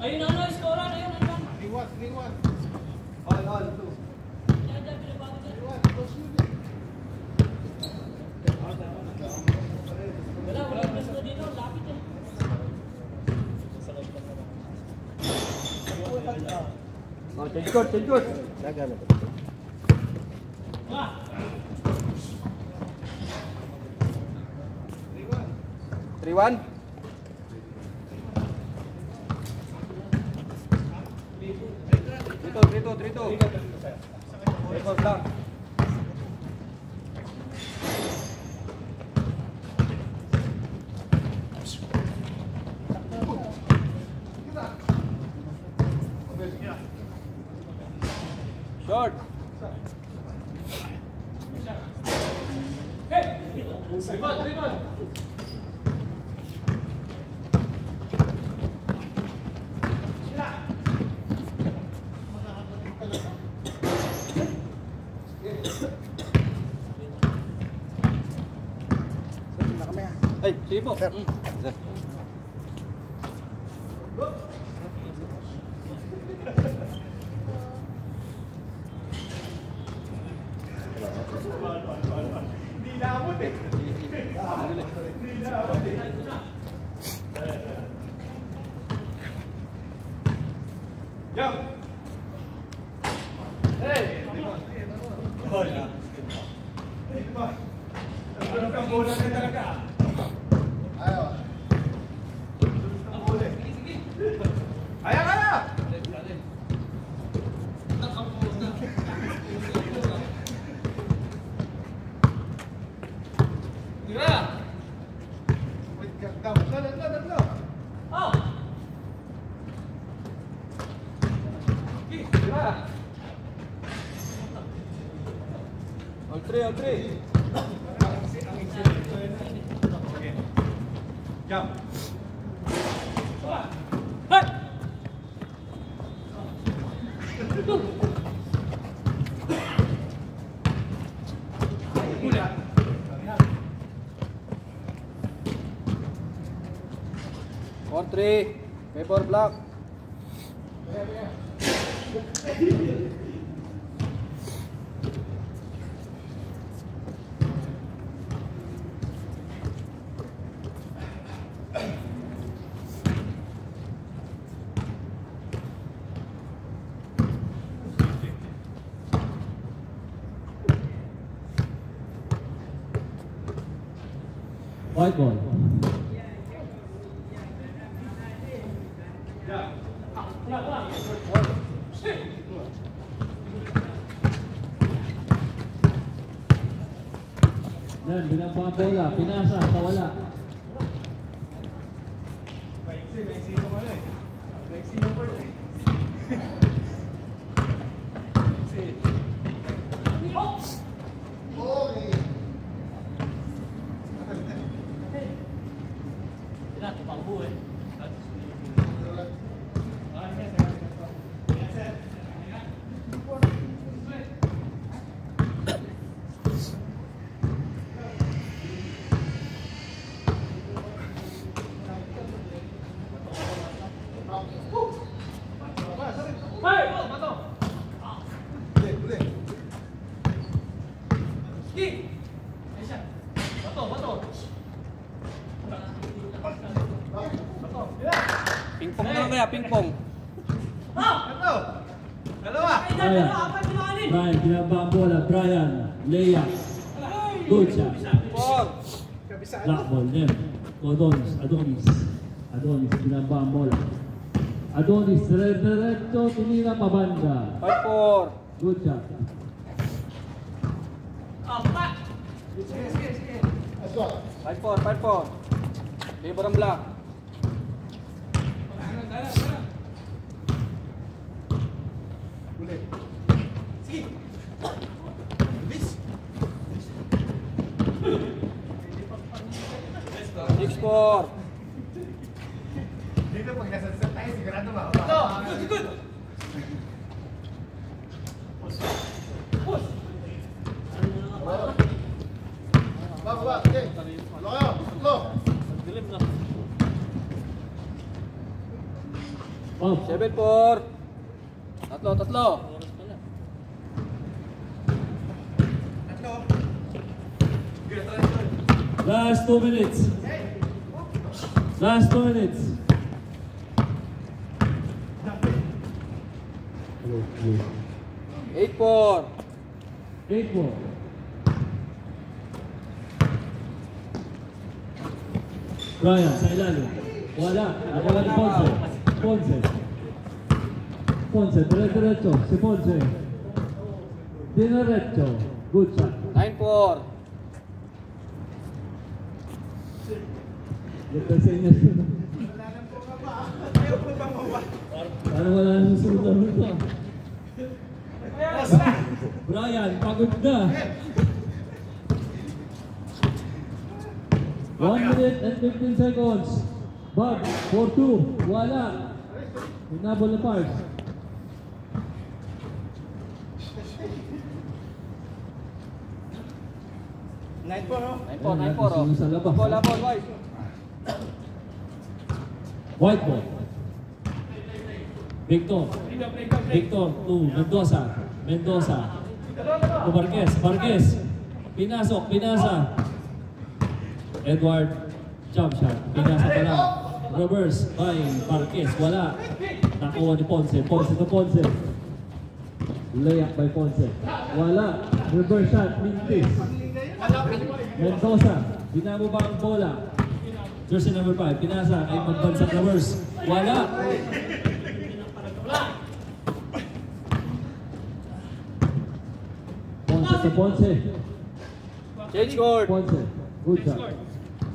Ayun ano, scorean, ayun ano. 3-1. All, 2. Wala gusto dito, lapit eh. Oh, change court. Nagano ba? 3-1. Trito. Record lang. Short. Rebound. Ay, sige po. Sir. Hindi naabot eh. Jump! Hey! Ano kang bola na talaga? Ayaw. Kaya! Tatlo. Oh! All three. Jump! Hey! All three. Paper block. White ball. Yan, binabang bola, pinasa, tawala. Maiksi mo pala eh. Maiksi mo pala eh. Tinatupangbo eh. Pingpong na lang kaya, pingpong. Dalawa! Brian, binabang bola, Brian, Leia. Good shot. Four. Black ball, Nem. Adonis, binabang bola. Adonis, diretso, tinira pabanda. 5-4. Good shot. Sige. 5-4. Paper ang block. Ulit. 6-4. Dito pag nasa set tayo, sigurado ba? Good. Baba, okay. Lo kayo, lo. Dilim na. Off. 7-4. Tatlo. Oras pala. Last 2 minutes. Last 2 minutes. Hello, hello. 8-4. 8-4. Brian, sa ilalim. Wala. Wala ni Ponce. Ponce, dire-diretso. Si Ponce. Diretso. Good shot. 9-4. Ito sa inyo. Parang wala nang susunod na rito. Brian, pagod na. 1 minute and 15 seconds. Bob, 4-2. Wala. Hinabol na Parks. 9-4, oh. Sa labas. Labol, wide. White ball. Victor to Mendoza. To Vargas. Pinasa. Edward, jump shot. Pinasa pala. Reverse by Vargas. Wala. Nakuha ni Ponce to Ponce. Layup by Ponce. Wala. Reverse shot. Mintis. Mendoza. Dinamo ba ang bola? Jersey number 5. Pinasa ay magbansang reverse. Wala. Ponce to Ponce. Change court. Ponce. Good shot.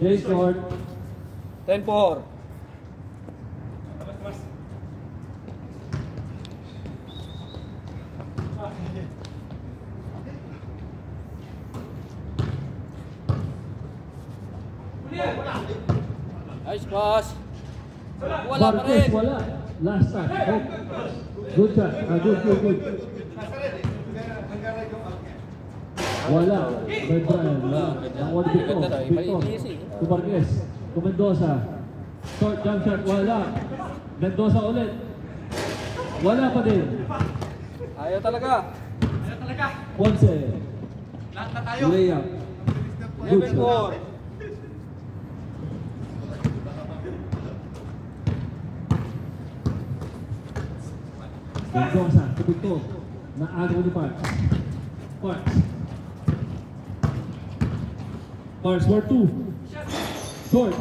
Change court. 10-4. Nice pass. Wala pa Vargas, rin. wala. Last time. Oh. Good shot. Good. Wala. By Brian. Nakuha ni Victor. To Vargas. To Mendoza. Short jump shot. Wala. Mendoza ulit. Wala pa din. Ayaw talaga. Ponce. Lahat na tayo. Layup. Good shot. 11-4. Mendoza. To Victor. Naagaw ni Parks. Parks for 2. Short.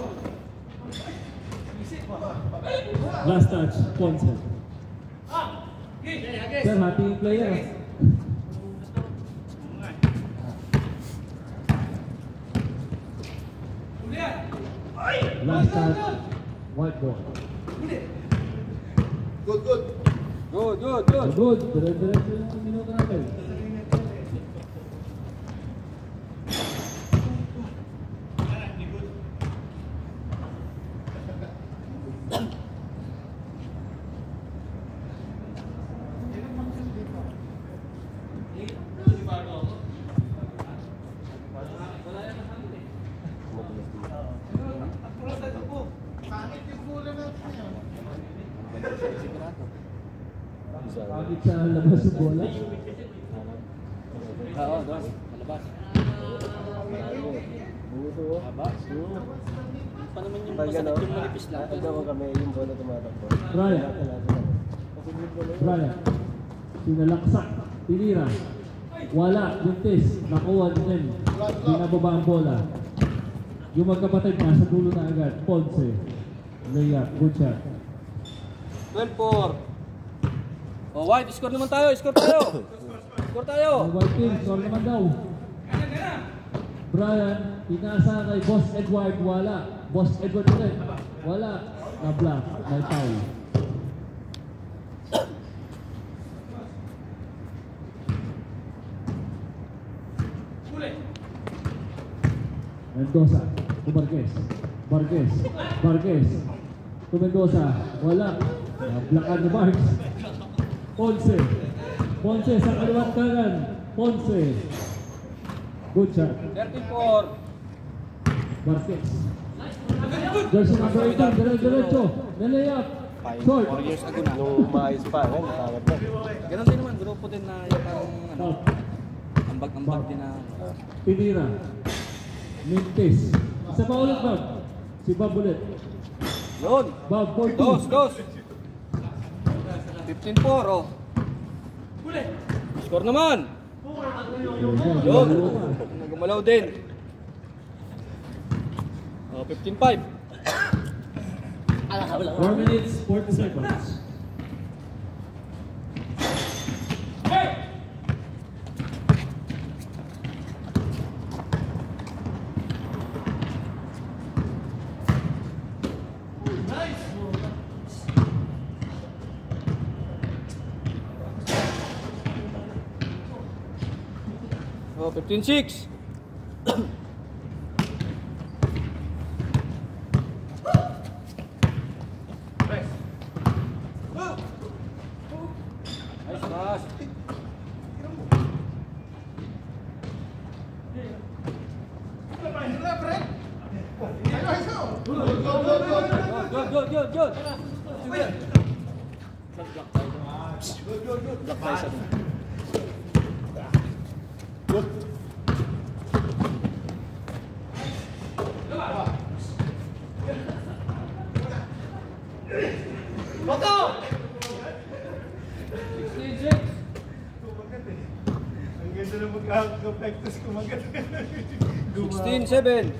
Last touch. Ponce. Sir, happy player. Last touch. White ball. Good. Good. Good. Dire-diretso yung minuto natin. Pagit sa labas ng bola. Oo, doon. Malabas. Pa naman yung masakit yung manipis lang. Brian. Sinalaksak. Tinira. Wala. Buntis. Nakuha din. Binababa ang bola. Yung magkapatid nasa dulo na agad. Ponce. Layup. Good shot. 12-4. Oh, wide. Score naman tayo. Score tayo. White team. Score naman daw. Brian. Pinasa kay Boss Edward. Wala. Boss Edward ulit. Wala. Na-block. May foul. Mendoza. Kumarques. Vargas. Vargas. To Mendoza. Wala. Blakan ni Marks. Ponce. Ponce sa kaliwat kanan. Ponce. Good shot. 34. Vargas. Jersey number 18. Diretso. Nalayap. Short. 4 years ago na. Nung umayos pa, nakagad na. Ganun din naman, grupo din na yung parang ano, ambag-ambag din na. Pinira. Mintis. Isa pa ulit, Bob. Si Bob ulit. Yun. Bob, 42. Dos. 15-4, oh. Score naman. Yun. Nagumalaw din. Oh, 15-5. 4 minutes, 40 seconds. Oh, 15-6. Nice pass. Good. Block tayo sa doon. Ang ganda na magkaka-practice kumagat. 16-7.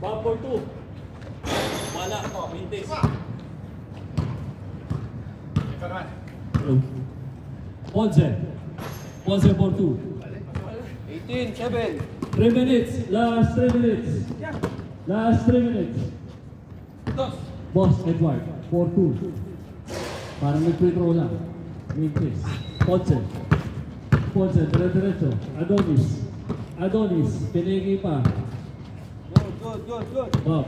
Bob for 2. Wala. Mintis. Ponce. Ponce for 2. 18-7. 3 minutes. Last 3 minutes. Last 3 minutes. Boss Edward. For 2. Parang nag-free throw lang. Mintis. Ponce. Ponce. Dire-diretso. Adonis. Pinigi pa. Good. Bob.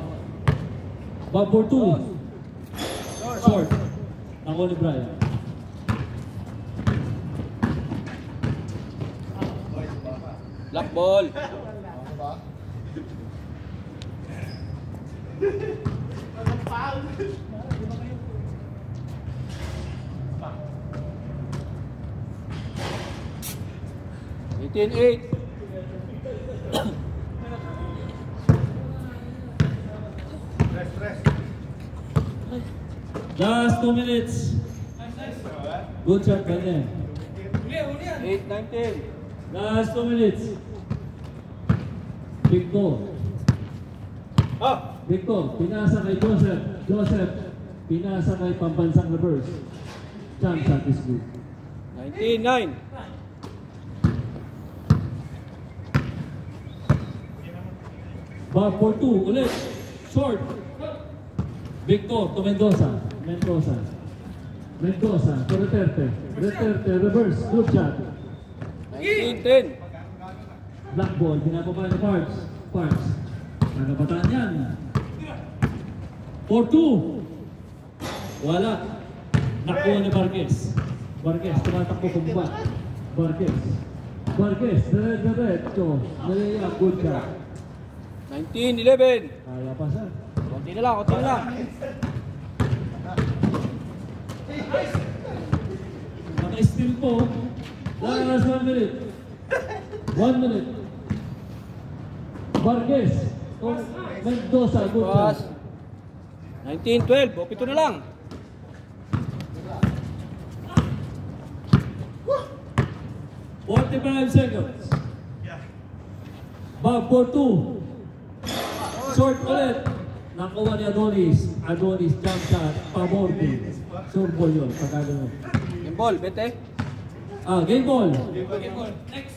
Bob for 2. Short. Ako ni Brian. Black ball. Eight. Last 2 minutes. Good shot by them. 8-19. Last 2 minutes. Victor, pinasa kay Joseph, pinasa kay pambansang reverse. Jump shot is good. 19-9. Bob for 2, ulit. Short. Victor to Mendoza to Duterte, reverse, good shot. 19-10. Black ball, pinapaba ni Parks. Ano bataan yan? For 2. Wala. Nakuha ni Vargas, tumatakbo pumba. Vargas, diretso. Nalaya, good shot. 19-11. Kaya pa siya. Konti na lang. Naka-steal po. Last 1 minute. 1 minute. Vargas. Mendoza, good Pass. shot. 19-12. O, 7 na lang. $45 seconds. Bob for 2. Short ulit. Nakuha ni Adonis, jump shot, pamordi. Sure ball yun, pagkagano. Game ball, bete. Game ball. Next.